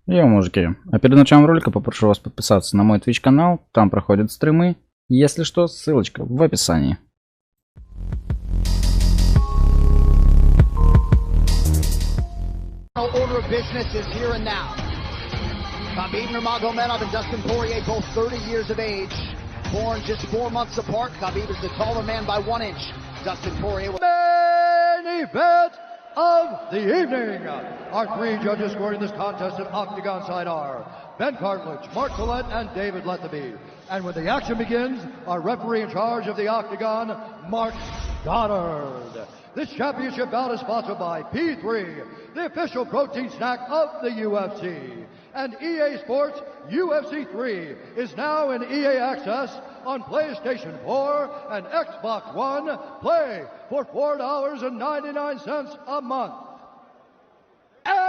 Йо, мужики, а перед началом ролика попрошу вас подписаться на мой Twitch канал, там проходят стримы. Если что, ссылочка в описании. Order of business is here and now. Hhabib Nurmagomed and Dustin Poirier, both 30 years of age, born just 4 months apart. Hhabib is the taller man by 1 inch. Dustin Poirier. Main event of the evening. Our 3 judges scoring this contest at Octagon side are Ben Cartledge, Mark Collette, and David Lethaby. And when the action begins, our referee in charge of the Octagon, Mark Goddard. This championship bout is sponsored by P3, the official protein snack of the UFC. And EA Sports UFC 3 is now in EA Access on PlayStation 4 and Xbox One. Play for $4.99 a month. And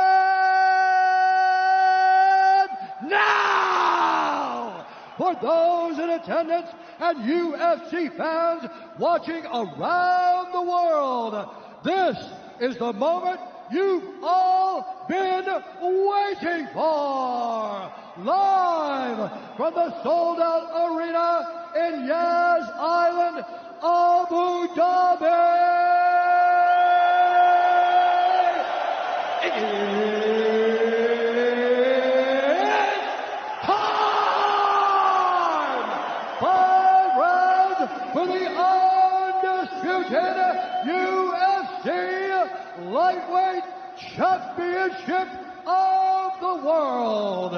now, for those in attendance and UFC fans watching around the world, this is the moment you've all been waiting for. Live from the sold-out arena in Yas Island, Abu Dhabi. It's time! 5 rounds for the undisputed UFC Lightweight Championship of the world.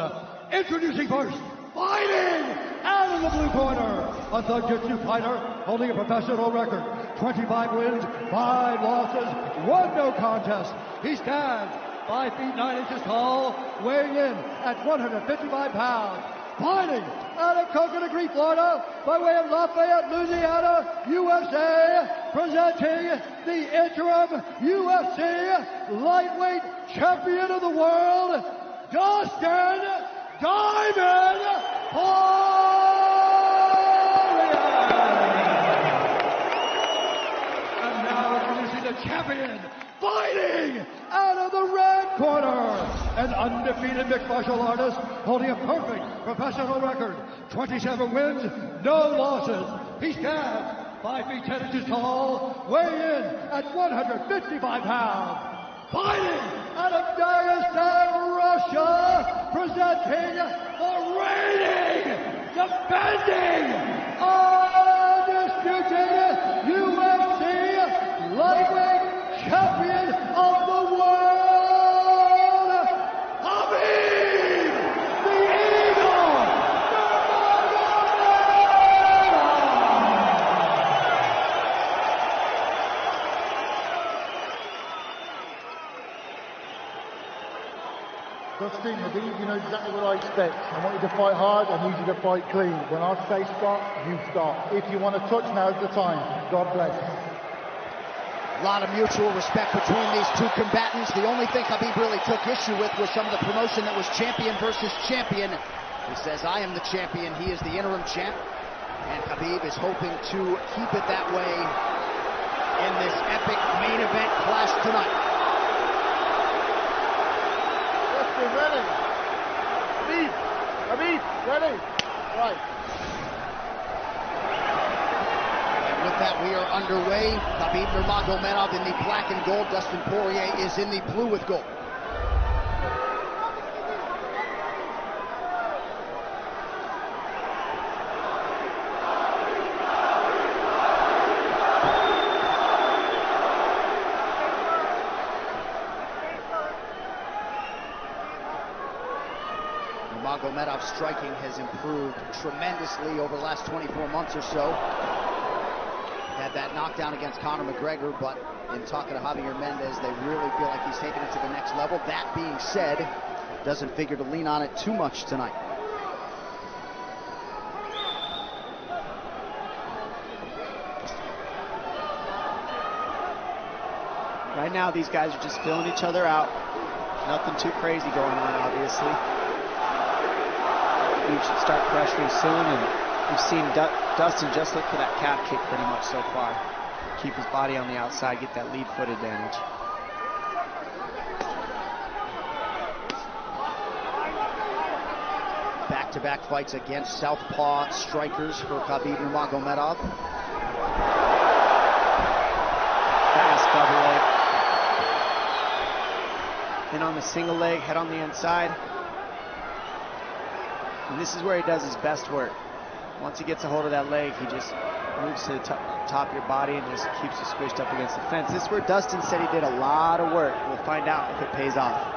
Introducing first, fighting out of the blue corner, a Thug-Jitsu fighter holding a professional record, 25 wins, 5 losses, 1 no contest. He stands 5 feet 9 inches tall, weighing in at 155 pounds. Fighting out of Coconut Creek, Florida, by way of Lafayette, Louisiana, USA, presenting the interim UFC Lightweight Champion of the World, Dustin Diamond Poirier. And now introducing the champion, fighting out of the red corner, an undefeated mixed martial artist holding a perfect professional record, 27 wins, no losses. He stands 5 feet 10 inches tall, weighing in at 155 pounds. Fighting out of Dagestan, Russia, presenting the reigning, defending, undisputed UFC Lightweight Champion of the world, Hhabib, the Eagle, Dustin, Hhabib, you know exactly what I expect. I want you to fight hard, I need you to fight clean. When I say stop, you stop. If you want to touch, now's the time. God bless. A lot of mutual respect between these two combatants. The only thing Hhabib really took issue with was some of the promotion that was champion versus champion. He says, I am the champion, he is the interim champ. And Hhabib is hoping to keep it that way in this epic main event clash tonight. Dustin, ready? Hhabib, ready? Right. With that, we are underway. Hhabib Nurmagomedov in the black and gold. Dustin Poirier is in the blue with gold. Nurmagomedov's striking has improved tremendously over the last 24 months or so. Had that knockdown against Conor McGregor, but in talking to Javier Mendez, they really feel like he's taken it to the next level. That being said, doesn't figure to lean on it too much tonight. Right now, these guys are just filling each other out. Nothing too crazy going on, obviously. We should start pressuring soon, and we've seen Dustin just look for that calf kick pretty much so far. Keep his body on the outside, get that lead foot advantage. back-to-back fights against southpaw strikers for Khabib Nurmagomedov. Fast double leg. In on the single leg, head on the inside. And this is where he does his best work. Once he gets a hold of that leg, he just moves to the top of your body and just keeps you squished up against the fence. This is where Dustin said he did a lot of work. We'll find out if it pays off.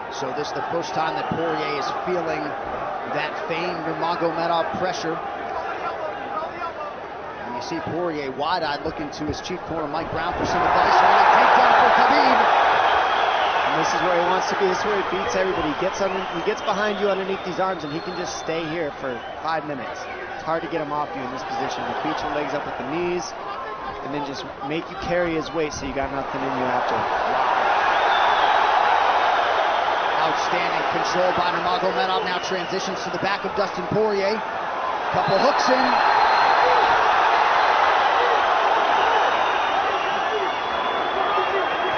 So this is the first time that Poirier is feeling that famed Nurmagomedov pressure. And you see Poirier wide-eyed looking to his chief corner, Mike Brown, for some advice. Takedown for Khabib. And this is where he wants to be. This is where he beats everybody. He gets behind you underneath these arms, and he can just stay here for 5 minutes. It's hard to get him off you in this position. He'll beat your legs up with the knees, and then just make you carry his weight so you got nothing in you after. Outstanding control by Nurmagomedov. Now transitions to the back of Dustin Poirier. Couple hooks in.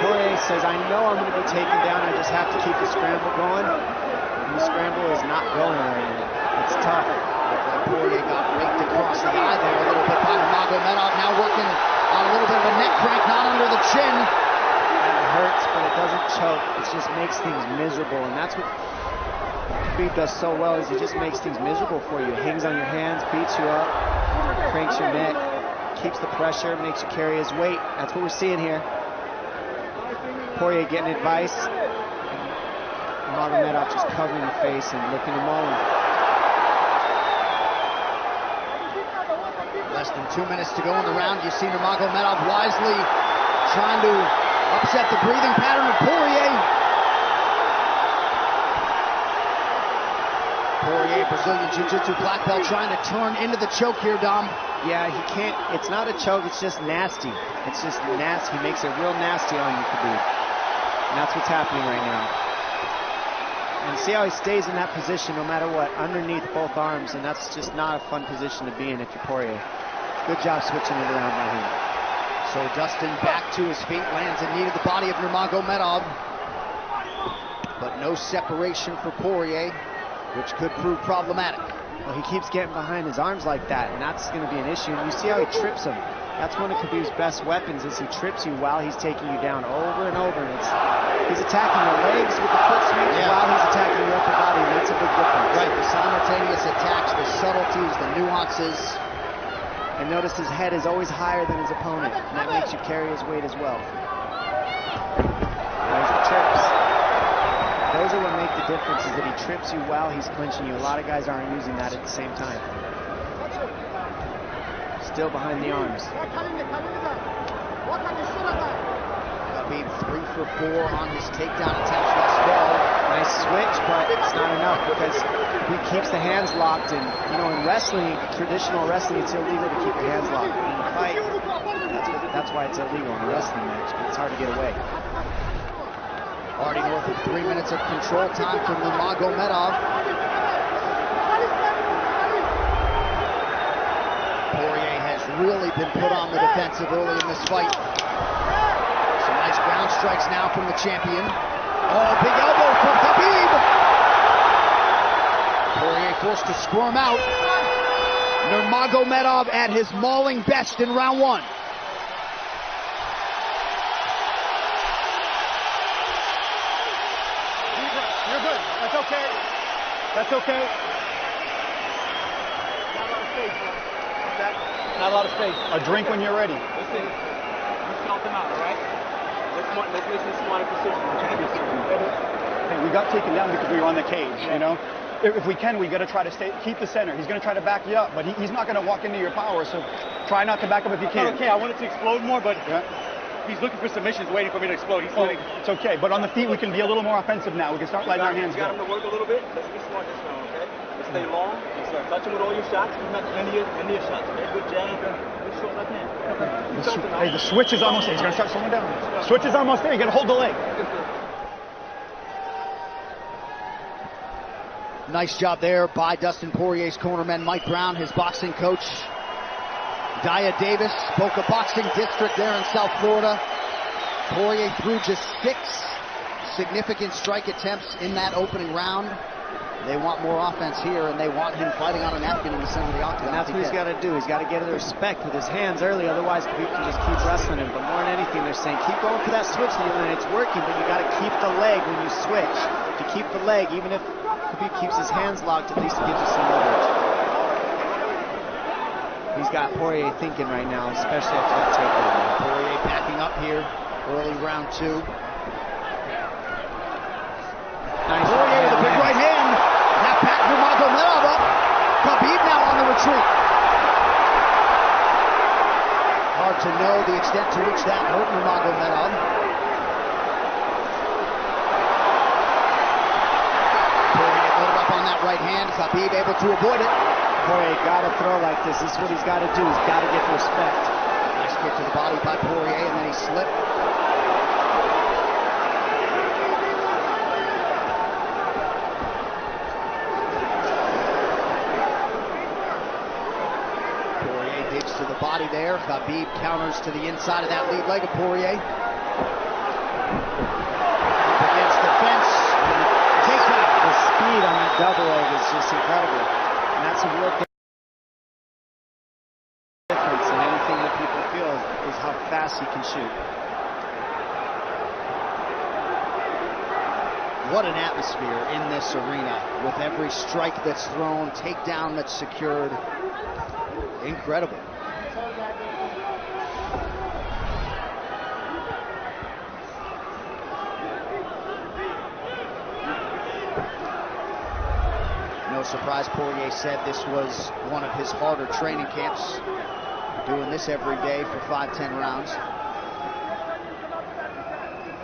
Poirier says, I know I'm going to be taken down. I just have to keep the scramble going. And the scramble is not going right now. It's tough. Poirier got raked across the eye there a little bit by Nurmagomedov. Now working on a little bit of a neck crank, not under the chin. It hurts, but it doesn't choke. It just makes things miserable, and that's what Khabib does so well, is he just makes things miserable for you. Hangs on your hands, beats you up, cranks your neck, keeps the pressure, makes you carry his weight. That's what we're seeing here. Poirier getting advice, Nurmagomedov just covering the face and looking him on. Less than 2 minutes to go in the round. You see Nurmagomedov wisely trying to upset the breathing pattern of Poirier. Poirier, Brazilian Jiu-Jitsu black belt, trying to turn into the choke here, Dom. Yeah, he can't. It's not a choke, it's just nasty. It's just nasty. He makes it real nasty on you, Khabib. And that's what's happening right now. And see how he stays in that position no matter what, underneath both arms, and that's just not a fun position to be in if you're Poirier. Good job switching it around by him. So Dustin back to his feet, lands in knee to the body of Nurmagomedov. But no separation for Poirier, which could prove problematic. Well, he keeps getting behind his arms like that, and that's going to be an issue. And you see how he trips him. That's one of Khabib's best weapons, is he trips you while he's taking you down over and over. And he's attacking your legs with the foot sweep while he's attacking your upper body, and that's a big difference. Right, the simultaneous attacks, the subtleties, the nuances. And notice his head is always higher than his opponent, and that makes you carry his weight as well. There's the trips. Those are what make the difference, is that he trips you while he's clinching you. A lot of guys aren't using that at the same time. Still behind the arms. Khabib 3 for 4 on his takedown attempts thus far. Nice switch, but it's not enough because he keeps the hands locked. And you know, in wrestling, traditional wrestling, it's illegal to keep your hands locked. In a fight, that's why it's illegal in a wrestling match. But it's hard to get away. Already north of 3 minutes of control time for Nurmagomedov. Poirier has really been put on the defensive early in this fight. Some nice ground strikes now from the champion. Oh, big elbow for Khabib! Poirier forced to squirm out. Nurmagomedov at his mauling best in round 1. You're good. That's okay. That's okay. Not a lot of space. A drink when you're ready. Listen, you count them out, all right? Let's make this smart decision. Hey, we got taken down because we were on the cage, you know? If we can, we got to try to keep the center. He's going to try to back you up, but he's not going to walk into your power, so try not to back up if you can. Okay, I wanted to explode more, but he's looking for submissions, waiting for me to explode. It's okay, but on the feet, we can be a little more offensive now. We can start letting our hands go. We got him to work a little bit. Let's be smart this round, okay? Let's stay long. Let's start touching with all your shots. End of your shots, okay? Good jab. Good short left hand. Hey, the switch is almost there. He's going to start slowing down. Switch is almost there. You got to hold the leg. Nice job there by Dustin Poirier's cornerman, Mike Brown, his boxing coach. Daya Davis, Boca Boxing District there in South Florida. Poirier threw just 6 significant strike attempts in that opening round. They want more offense here, and they want him fighting on a napkin in the center of the octagon. And that's what he's got to do. He's got to get the respect with his hands early, otherwise Khabib can just keep wrestling him. But more than anything, they're saying keep going for that switch, and it's working, but you got to keep the leg when you switch. To keep the leg, even if Khabib keeps his hands locked, at least it gives you some leverage. He's got Poirier thinking right now, especially after that takedown. Poirier backing up here, early round 2. Nice Poirier with a big right hand. That back Nurmagomedov up. Khabib now on the retreat. Hard to know the extent to which that hurt Nurmagomedov. Poirier loaded up on that right hand. Khabib able to avoid it. Poirier got to throw like this. This is what he's got to do. He's got to get respect. Nice kick to the body by Poirier, and then he slipped. To the body there. Khabib counters to the inside of that lead leg of Poirier. Up against the fence. Takedown. The speed on that double leg is just incredible. And that's a real difference in anything that people feel is how fast he can shoot. What an atmosphere in this arena with every strike that's thrown, takedown that's secured. Incredible. No surprise, Poirier said this was one of his harder training camps. Doing this every day for 5-10 rounds.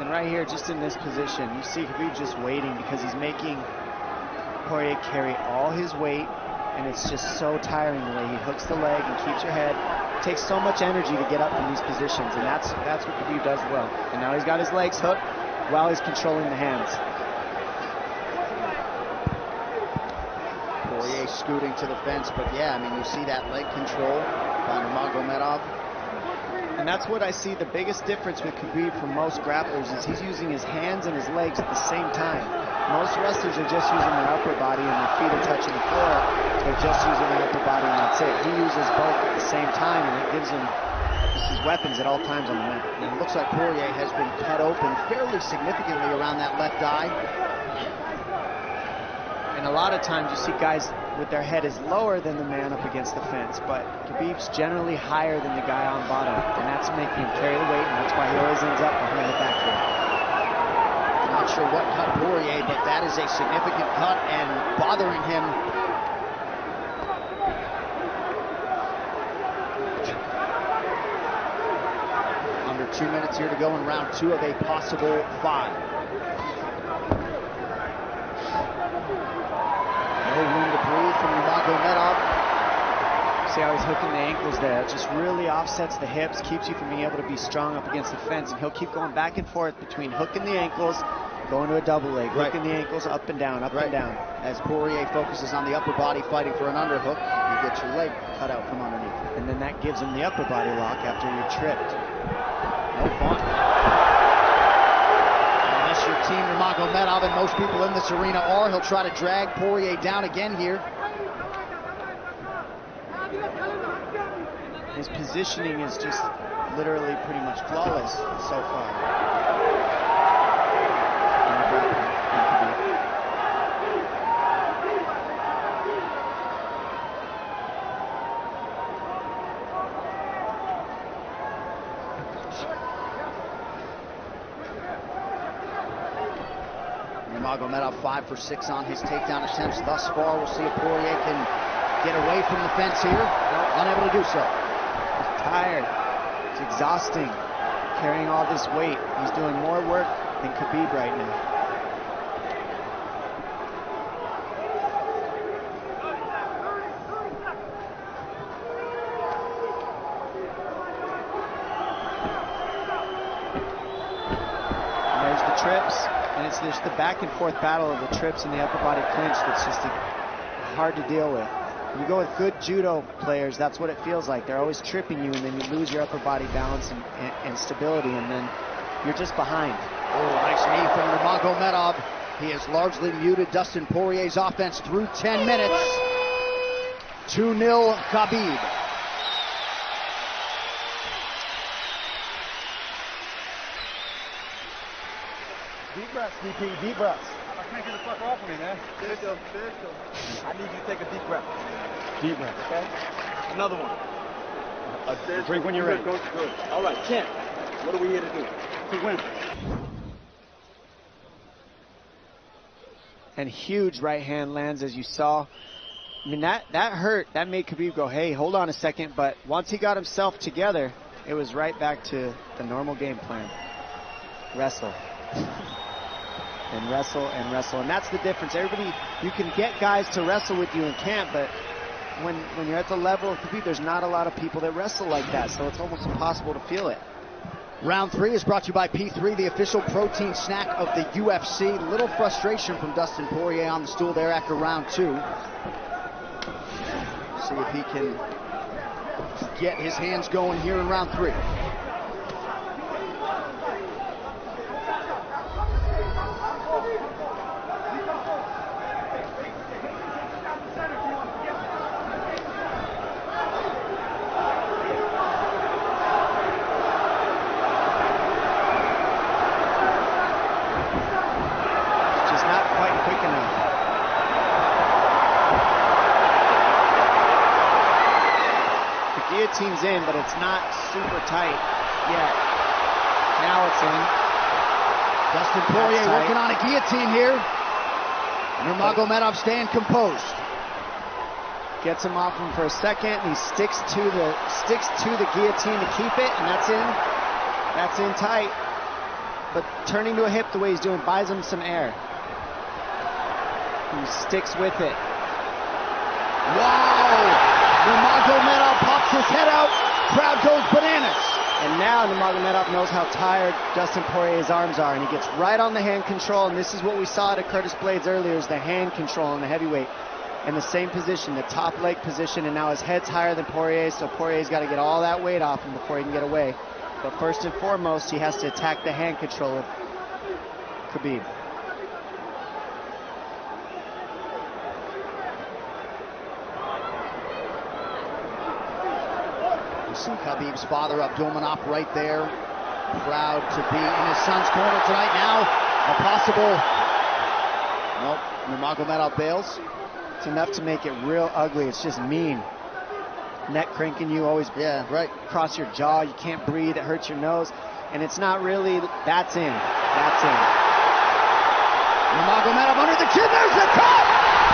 And right here, just in this position, you see Khabib just waiting because he's making Poirier carry all his weight, and it's just so tiring the way he hooks the leg and keeps your head. It takes so much energy to get up in these positions, and that's what Khabib does well. And now he's got his legs hooked while he's controlling the hands. Poirier scooting to the fence, but yeah, I mean, you see that leg control by Nurmagomedov. And that's what I see the biggest difference with Khabib from most grapplers is he's using his hands and his legs at the same time. Most wrestlers are just using their upper body and their feet are touching the floor. They're just using their upper body and that's it. He uses both at the same time, and it gives him his weapons at all times on the mat. And it looks like Poirier has been cut open fairly significantly around that left eye. And a lot of times you see guys with their head is lower than the man up against the fence, but Khabib's generally higher than the guy on bottom, and that's making him carry the weight, and that's why he always ends up behind the back here. I'm not sure what cut Poirier, but that is a significant cut and bothering him. Under 2 minutes here to go in round 2 of a possible 5. No room to breathe from Nurmagomedov. See how he's hooking the ankles there. It just really offsets the hips, keeps you from being able to be strong up against the fence, and he'll keep going back and forth between hooking the ankles, going to a double leg, hooking the ankles up and down, up and down. As Poirier focuses on the upper body fighting for an underhook, you get your leg cut out from underneath. And then that gives him the upper body lock after you're tripped. No fun. Unless your team Nurmagomedov, and most people in this arena are, he'll try to drag Poirier down again here. His positioning is just literally pretty much flawless so far. Nurmagomedov 5 for 6 on his takedown attempts thus far. We'll see if Poirier can get away from the fence here. Unable to do so. He's tired. It's exhausting. Carrying all this weight. He's doing more work than Khabib right now. And there's the trips. And it's just the back and forth battle of the trips and the upper body clinch that's just hard to deal with. When you go with good judo players, that's what it feels like. They're always tripping you, and then you lose your upper body balance and stability, and then you're just behind. Oh, nice knee from Nurmagomedov. He has largely muted Dustin Poirier's offense through 10 minutes. 2-0 Khabib. Deep breaths, DP, deep breaths. I can't get the fuck off of me, man. I need you to take a deep breath. Deep breaths, okay? Another one. Drink when you're ready. Good. All right, champ. What are we here to do? To win. And huge right hand lands, as you saw. I mean, that hurt. That made Khabib go, hey, hold on a second. But once he got himself together, it was right back to the normal game plan. Wrestle. And wrestle and wrestle. And that's the difference. Everybody, you can get guys to wrestle with you in camp, but when you're at the level of Khabib, there's not a lot of people that wrestle like that. So it's almost impossible to feel it. Round 3 is brought to you by P3, the official protein snack of the UFC. Little frustration from Dustin Poirier on the stool there after round 2. See if he can get his hands going here in round 3. Guillotine's in, but it's not super tight yet. Now it's in. Dustin Poirier working on a guillotine here. Nurmagomedov staying composed. Gets him off him for a second, and he sticks to the guillotine to keep it, and that's in. That's in tight. But turning to a hip the way he's doing buys him some air. He sticks with it. Wow! Nurmagomedov pops his head out, crowd goes bananas. And now Nurmagomedov knows how tired Dustin Poirier's arms are, and he gets right on the hand control, and this is what we saw at Curtis Blades earlier, is the hand control on the heavyweight. In the same position, the top leg position, and now his head's higher than Poirier's, so Poirier's got to get all that weight off him before he can get away. But first and foremost, he has to attack the hand control of Khabib. See Khabib's father, Abdulmanap, right there. Proud to be in his son's corner tonight. Now, a possible... Nope, Nurmagomedov bails. It's enough to make it real ugly. It's just mean. Neck cranking you, always across your jaw. You can't breathe. It hurts your nose. And it's not really... That's in. That's in. Nurmagomedov under the chin. There's the cut!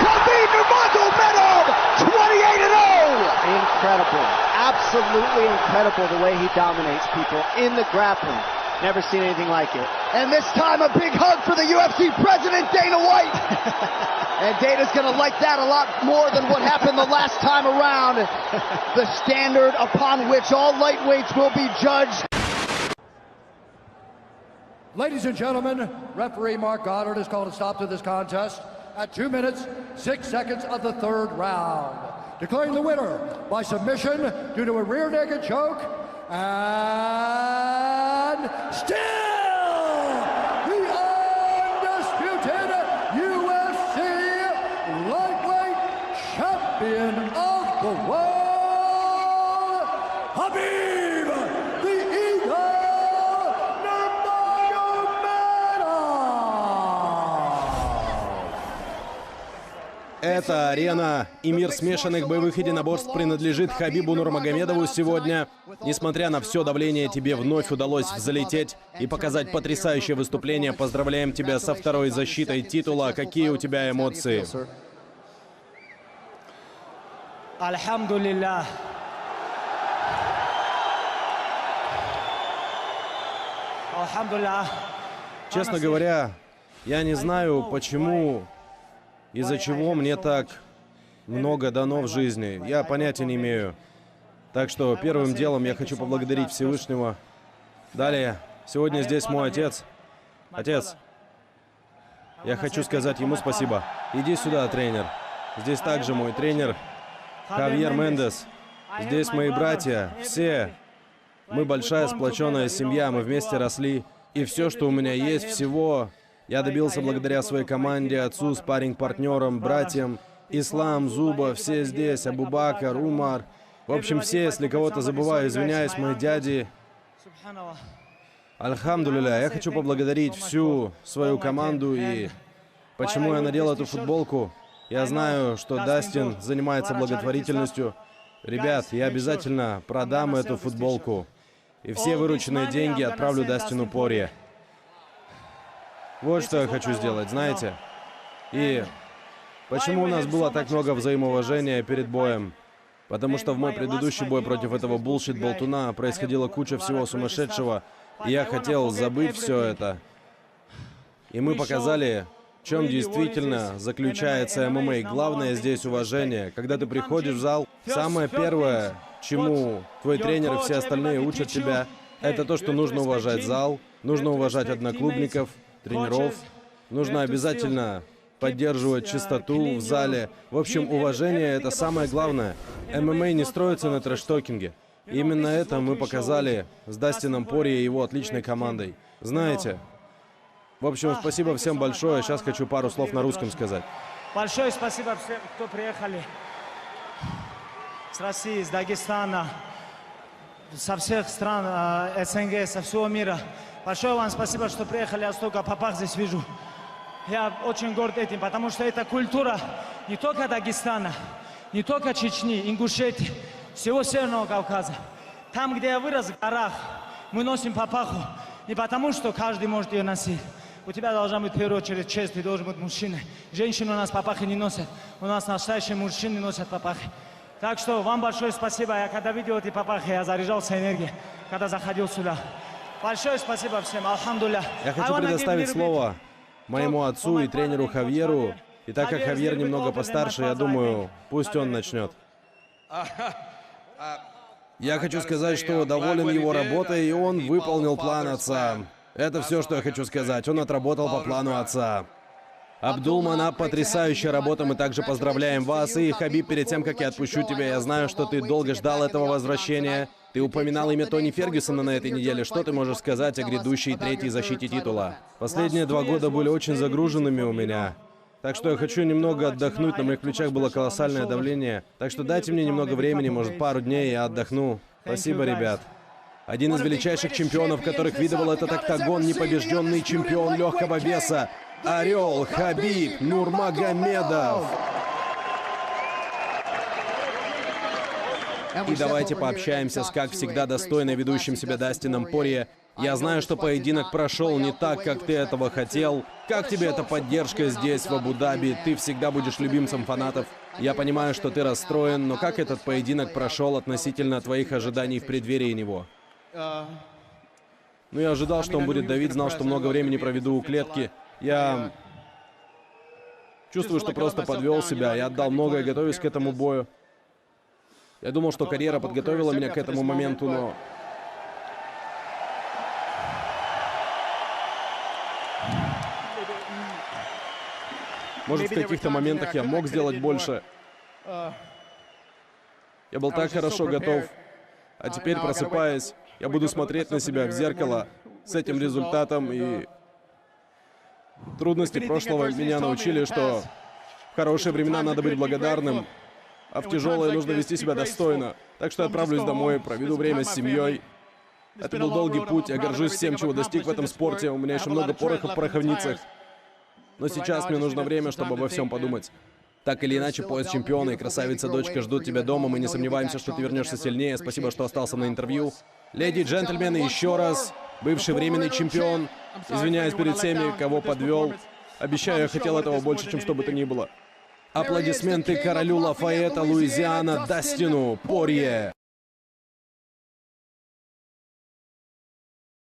Khabib Nurmagomedov, 28-0! Incredible. Absolutely incredible the way he dominates people in the grappling. Never seen anything like it. And this time a big hug for the UFC president, Dana White. And Dana's going to like that a lot more than what happened the last time around. The standard upon which all lightweights will be judged. Ladies and gentlemen, referee Mark Goddard has called a stop to this contest at 2 minutes, 6 seconds of the 3rd round. Declaring the winner by submission due to a rear naked choke, and still the undisputed UFC lightweight champion of the world, Khabib the Eagle Nurmagomedov. Эта арена и мир смешанных боевых единоборств принадлежит Хабибу Нурмагомедову сегодня. Несмотря на все давление, тебе вновь удалось взлететь и показать потрясающее выступление. Поздравляем тебя со 2-й защитой титула. Какие у тебя эмоции? Альхамдулиллах. Альхамдулиллах. Честно говоря, я не знаю, почему, из-за чего мне так много дано в жизни. Я понятия не имею. Так что первым делом я хочу поблагодарить Всевышнего. Далее, сегодня здесь мой отец. Отец, я хочу сказать ему спасибо. Иди сюда, тренер. Здесь также мой тренер Хавьер Мендес. Здесь мои братья, все. Мы большая сплоченная семья, мы вместе росли. И все, что у меня есть, всего Я добился благодаря своей команде, отцу, спарринг-партнерам, братьям, Ислам, Зуба, все здесь, Абубакар, Умар. В общем, все, если кого-то забываю, извиняюсь, мои дяди. Альхамдулилля, я хочу поблагодарить всю свою команду и... Почему я надел эту футболку? Я знаю, что Дастин занимается благотворительностью. Ребят, я обязательно продам эту футболку. И все вырученные деньги отправлю Дастину Порье. Вот что я хочу сделать, знаете? И почему у нас было так много взаимоуважения перед боем? Потому что в мой предыдущий бой против этого булшит-болтуна происходила куча всего сумасшедшего, и я хотел забыть все это. И мы показали, в чем действительно заключается ММА. Главное здесь уважение. Когда ты приходишь в зал, самое первое, чему твой тренер и все остальные учат тебя, это то, что нужно уважать зал, нужно уважать одноклубников, тренеров, нужно обязательно поддерживать чистоту в зале. В общем, уважение — это самое главное. ММА не строится на трэш-токинге. Именно это мы показали с Дастином Порье и его отличной командой. Знаете, в общем, спасибо всем большое. Сейчас хочу пару слов на русском сказать. Большое спасибо всем, кто приехали с России, с Дагестана, со всех стран СНГ, со всего мира. Большое вам спасибо, что приехали. Я столько папах здесь вижу. Я очень горд этим, потому что это культура не только Дагестана, не только Чечни, Ингушетии, всего Северного Кавказа. Там, где я вырос, в горах, мы носим папаху не потому, что каждый может ее носить. У тебя должна быть в первую очередь честь, ты должен быть мужчиной. Женщины у нас папахи не носят, у нас настоящие мужчины носят папахи. Так что вам большое спасибо. Я когда видел эти папахи, я заряжался энергией, когда заходил сюда. Большое спасибо всем, алхамдулля. Я хочу предоставить слово моему отцу и тренеру Хавьеру. И так как Хавьер немного постарше, я думаю, пусть он начнет. Я хочу сказать, что доволен его работой, и он выполнил план отца. Это все, что я хочу сказать. Он отработал по плану отца. Абдулманап, потрясающая работа. Мы также поздравляем вас. И, Хабиб, перед тем, как я отпущу тебя, я знаю, что ты долго ждал этого возвращения. Ты упоминал имя Тони Фергюсона на этой неделе. Что ты можешь сказать о грядущей третьей защите титула? Последние 2 года были очень загруженными у меня. Так что я хочу немного отдохнуть. На моих плечах было колоссальное давление. Так что дайте мне немного времени, может, пару дней, я отдохну. Спасибо, ребят. Один из величайших чемпионов, которых видывал этот октагон, непобежденный чемпион легкого веса. Орел Хабиб Нурмагамедов. И давайте пообщаемся с, как всегда, достойно ведущим себя Дастином Порье. Я знаю, что поединок прошел не так, как ты этого хотел. Как тебе эта поддержка здесь, в Абу-Даби? Ты всегда будешь любимцем фанатов. Я понимаю, что ты расстроен, но как этот поединок прошел относительно твоих ожиданий в преддверии него? Ну, я ожидал, что он будет давить, знал, что много времени проведу у клетки. Я чувствую, что просто подвел себя. Я отдал многое, готовясь к этому бою. Я думал, что карьера подготовила меня к этому моменту, но... Может, в каких-то моментах я мог сделать больше. Я был так хорошо готов. А теперь, просыпаясь, я буду смотреть на себя в зеркало с этим результатом, и... Трудности прошлого меня научили, что в хорошие времена надо быть благодарным, а в тяжелые нужно вести себя достойно. Так что я отправлюсь домой, проведу время с семьей. Это был долгий путь, я горжусь всем, чего достиг в этом спорте. У меня еще много пороха в пороховницах. Но сейчас мне нужно время, чтобы обо всем подумать. Так или иначе, пояс чемпиона и красавица-дочка ждут тебя дома. Мы не сомневаемся, что ты вернешься сильнее. Спасибо, что остался на интервью. Леди и джентльмены, еще раз. Бывший временный чемпион. Извиняюсь перед всеми, кого подвел. Обещаю, я хотел этого больше, чем что бы то ни было. Аплодисменты королю Лафайета, Луизиана, Дастину Порье.